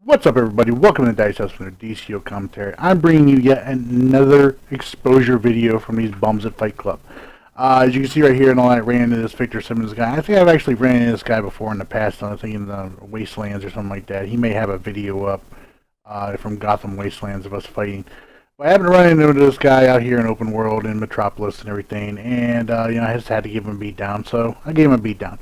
What's up, everybody? Welcome to Dice House for the DCUO commentary. I'm bringing you yet another exposure video from these bums at Fight Club. As you can see right here, and all that ran into this Victor Simmons guy. I think I've actually ran into this guy before in the past. I think in the Wastelands or something like that. He may have a video up from Gotham Wastelands of us fighting. But I happened to run into this guy out here in open world in Metropolis and everything, and I just had to give him a beat down. So I gave him a beat down.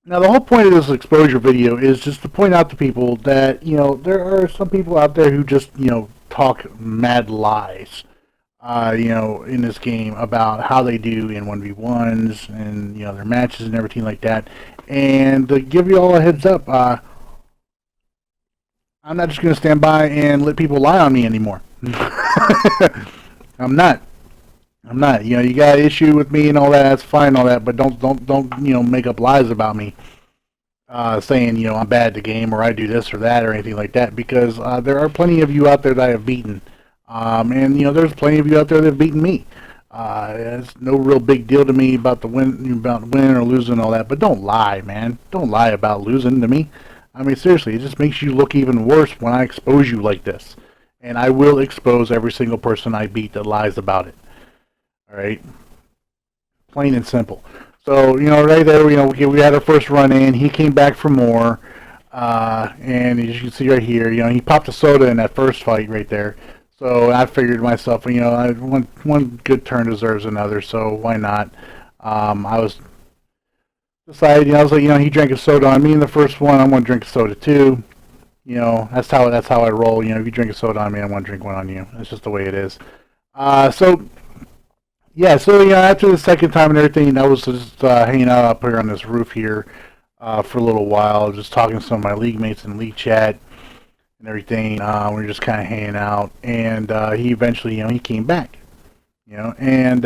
Now, the whole point of this exposure video is just to point out to people that, there are some people out there who just, talk mad lies, in this game about how they do in 1v1s and, their matches and everything like that. And to give you all a heads up, I'm not just going to stand by and let people lie on me anymore. I'm not. You got an issue with me and all that, that's fine and all that, but don't make up lies about me, saying, I'm bad at the game or I do this or that or anything like that, because there are plenty of you out there that I have beaten, and there's plenty of you out there that have beaten me. It's no real big deal to me about winning or losing and all that, but don't lie, man. Don't lie about losing to me. I mean, seriously, it just makes you look even worse when I expose you like this, and I will expose every single person I beat that lies about it. Alright, plain and simple. So, right there, we had our first run in. He came back for more, and as you can see right here, he popped a soda in that first fight right there. So I figured to myself, one good turn deserves another, so why not? I was decided, I was like, he drank a soda on me in the first one. I'm gonna drink a soda too. That's how I roll. If you drink a soda on me, I'm gonna drink one on you. That's just the way it is. Yeah, so after the second time and everything, I was just hanging out up here on this roof here for a little while, just talking to some of my league mates in league chat and everything. We were just kind of hanging out, and he eventually, he came back, and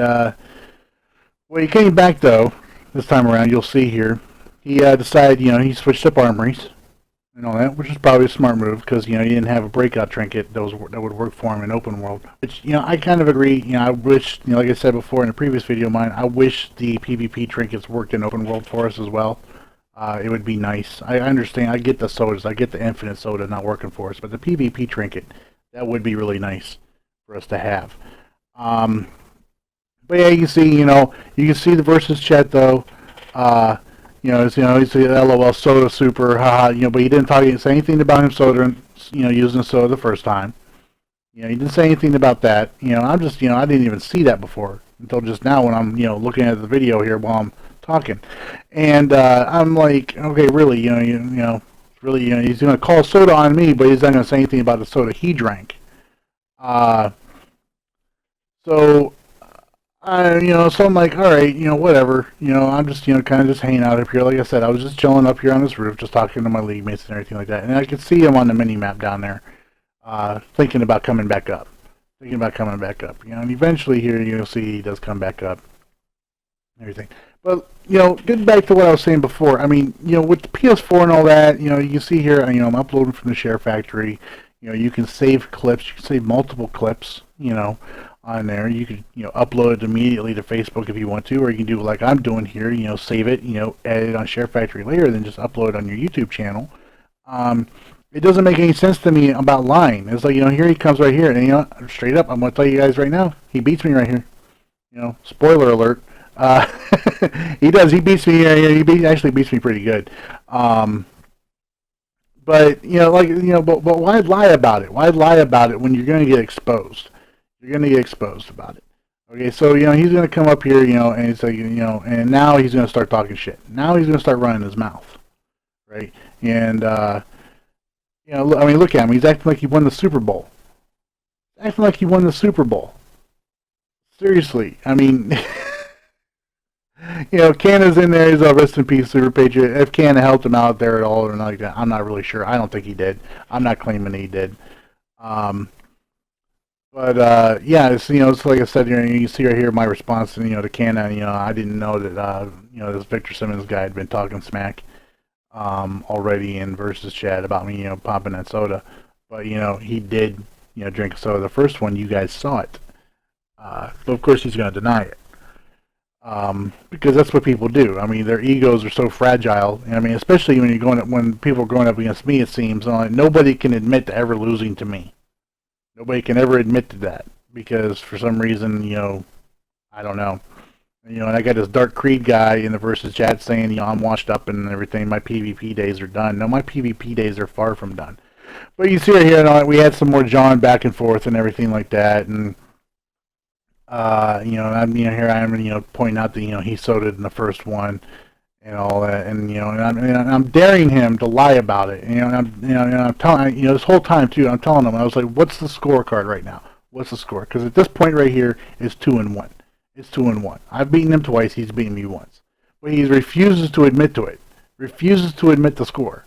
when he came back though, this time around, you'll see here, he decided, he switched up armories and all that, which is probably a smart move, because he didn't have a breakout trinket that would work for him in open world. Which I kind of agree. I wish, like I said before in a previous video of mine, I wish the PvP trinkets worked in open world for us as well. It would be nice. I understand. I get the sodas. I get the infinite soda not working for us, but the PvP trinket, that would be really nice for us to have. But yeah, you can see, you can see the versus chat though. He's the LOL soda super, haha, but he didn't say anything about him soda, using soda the first time. He didn't say anything about that. I'm just, I didn't even see that before until just now when I'm, looking at the video here while I'm talking. And I'm like, okay, really, really, he's going to call soda on me, but he's not going to say anything about the soda he drank. So I'm like, all right, whatever. I'm just, kind of just hanging out up here. Like I said, I was just chilling up here on this roof, just talking to my league mates and everything like that. And I could see him on the mini map down there, thinking about coming back up. And eventually here, you'll see he does come back up and everything. But, getting back to what I was saying before, I mean, with the PS4 and all that, you can see here, I'm uploading from the SHAREfactory. You can save clips. You can save multiple clips, on there. You could upload it immediately to Facebook if you want to, or you can do like I'm doing here, save it, edit it on SHAREfactory later, then just upload it on your YouTube channel. It doesn't make any sense to me about lying. It's like, here he comes right here, and straight up, I'm going to tell you guys right now, he beats me right here. Spoiler alert. He does. He beats me. He actually beats me pretty good. But but why lie about it? Why lie about it when you're going to get exposed? You're going to get exposed about it. Okay, so, he's going to come up here, and he's like, and now he's going to start talking shit. Now he's going to start running his mouth, right? And, I mean, look at him. He's acting like he won the Super Bowl. Acting like he won the Super Bowl. Seriously, I mean, Canna's in there. He's a rest in peace, Superpatriot. If Canna helped him out there at all or not like that, I'm not really sure. I don't think he did. I'm not claiming he did. But yeah, it's it's like I said here. You can see right here my response to to Canna. I didn't know that this Victor Simmons guy had been talking smack already in versus chat about me popping that soda. But he did drink a soda. The first one, you guys saw it. But of course he's going to deny it. Because that's what people do. I mean, their egos are so fragile. I mean, especially when people are going up against me, it seems nobody can admit to ever losing to me. Nobody can ever admit to that because for some reason, I don't know. And I got this Dark Creed guy in the versus chat saying, I'm washed up and everything. My PvP days are done. No, my PvP days are far from done. But you see right here, we had some more John back and forth and everything like that, and here I am, pointing out that he sodaed in the first one and all that, and I'm daring him to lie about it, and I'm telling, this whole time too, I'm telling him, I was like, what's the scorecard right now? What's the score? Because at this point right here, it's 2-1. It's 2-1. I've beaten him twice. He's beaten me once, but he refuses to admit to it. Refuses to admit the score.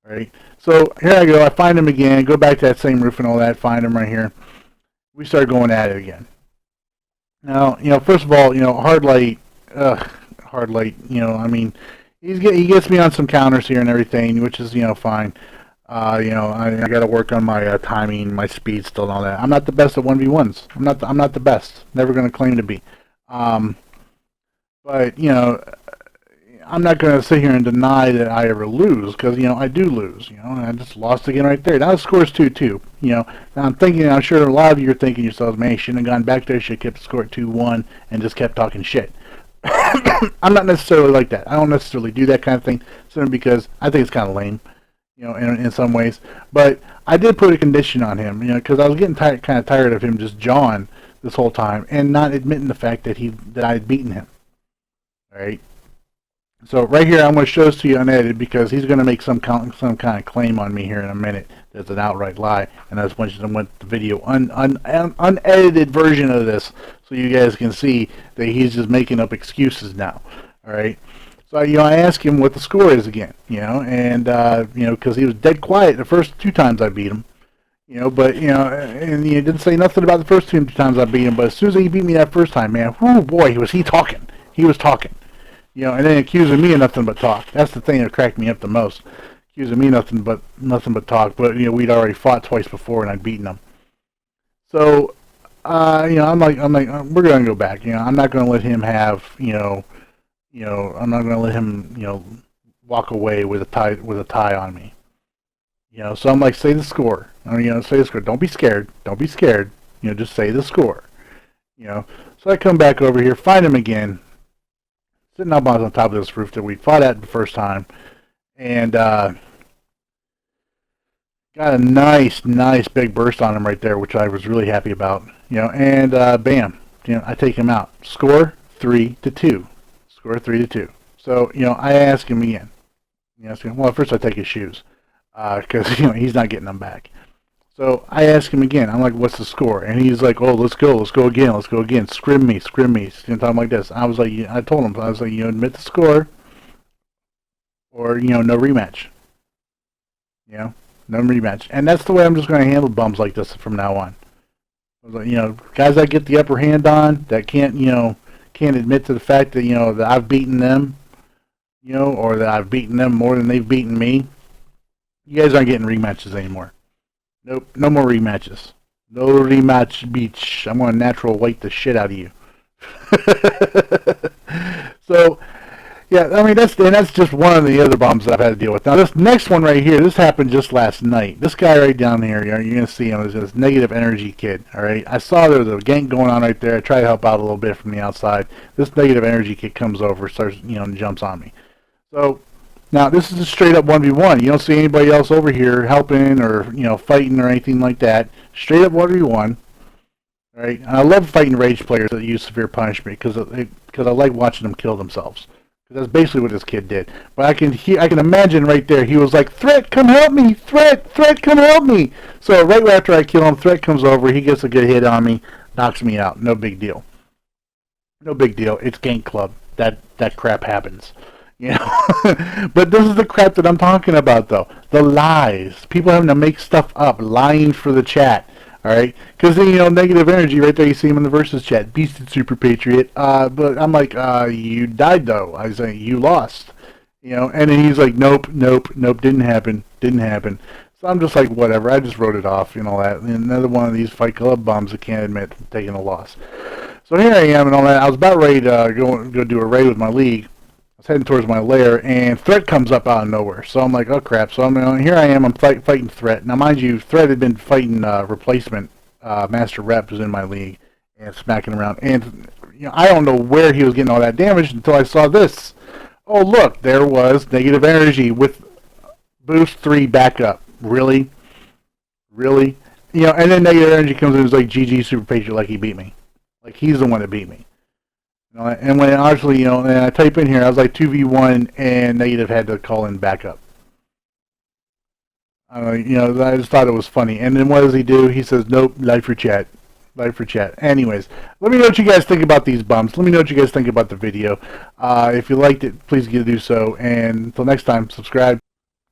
Right. So here I go. I find him again. Go back to that same roof and all that. Find him right here. We start going at it again. Now, first of all, hard light, I mean, he gets me on some counters here and everything, which is, fine. I got to work on my timing, my speed still and all that. I'm not the best at 1v1s. I'm not the best. Never going to claim to be. But, I'm not going to sit here and deny that I ever lose, because, I do lose, and I just lost again right there. Now the score's 2-2, now I'm sure a lot of you are thinking to yourselves, man, you shouldn't have gone back there, should have kept the score at 2-1 and just kept talking shit. I'm not necessarily like that. I don't necessarily do that kind of thing, simply because I think it's kind of lame, in some ways. But I did put a condition on him, because I was getting kind of tired of him just jawing this whole time and not admitting the fact that I had beaten him. All right. So right here, I'm going to show this to you unedited because he's going to make some kind of claim on me here in a minute. That's an outright lie, and I just want you to want the video unedited version of this, so you guys can see that he's just making up excuses now. All right. So I asked him what the score is again, and because he was dead quiet the first 2 times I beat him, but and he didn't say nothing about the first 2 times I beat him. But as soon as he beat me that first time, man, whoo boy, was he talking? He was talking. And then accusing me of nothing but talk. That's the thing that cracked me up the most. Accusing me of nothing but talk. But we'd already fought twice before, and I'd beaten him. So, I'm like, we're gonna go back. I'm not gonna let him have, I'm not gonna let him, walk away with a tie on me. So I'm like, say the score. Say the score. Don't be scared. Don't be scared. Just say the score. So I come back over here, find him again. Sitting up on top of this roof that we fought at the first time, and got a nice big burst on him right there, which I was really happy about. And bam, I take him out. Score 3-2. Score 3-2. So I ask him again. Well, first I take his shoes, because he's not getting them back. So I ask him again. I'm like, what's the score? And he's like, oh, let's go again. Scrim me. Something like this. I was like, I told him, I was like, admit the score, or no rematch. No rematch. And that's the way I'm just going to handle bums like this from now on. I was like, guys I get the upper hand on that can't admit to the fact that that I've beaten them, or that I've beaten them more than they've beaten me. You guys aren't getting rematches anymore. Nope, no more rematches. No rematch, beach. I'm going to natural white the shit out of you. So, yeah, I mean, that's just one of the other bombs that I've had to deal with. Now, this next one right here, this happened just last night. This guy right down here, you're going to see him, is this negative energy kid, all right? I saw there was a gank going on right there. I tried to help out a little bit from the outside. This negative energy kid comes over, starts, and jumps on me. So, now, this is a straight-up 1v1. You don't see anybody else over here helping or, fighting or anything like that. Straight-up 1v1. All right? And I love fighting rage players that use severe punishment because I like watching them kill themselves. Because that's basically what this kid did. But I can imagine right there, he was like, Threat, come help me! Threat, come help me! So right after I kill him, Threat comes over, he gets a good hit on me, knocks me out. No big deal. No big deal. It's Gank Club. That crap happens. But this is the crap that I'm talking about, though. The lies. People having to make stuff up, lying for the chat. All right, because then negative energy right there. You see him in the versus chat. Beasted Superpatriot. But I'm like, you died though. I was like, you lost. And then he's like, nope, didn't happen. So I'm just like, whatever. I just wrote it off, that. And another one of these Fight Club bums that can't admit taking a loss. So here I am and all that. I was about ready to go do a raid with my league. I was heading towards my lair, and Threat comes up out of nowhere. So I'm like, oh crap. So here I am. I'm fighting Threat. Now, mind you, Threat had been fighting Replacement. Master Rep was in my league and smacking around. And I don't know where he was getting all that damage until I saw this. Oh look, there was negative energy with boost 3 backup. Really? Really? And then negative energy comes in and is like, GG Superpatriot, like he beat me. Like he's the one that beat me. And when actually, and I type in here, I was like 2v1 and negative had to call in backup. I just thought it was funny. And then what does he do? He says, nope, live for chat. Live for chat. Anyways, let me know what you guys think about these bumps. Let me know what you guys think about the video. If you liked it, please do so. And until next time, subscribe.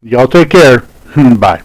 Y'all take care. Bye.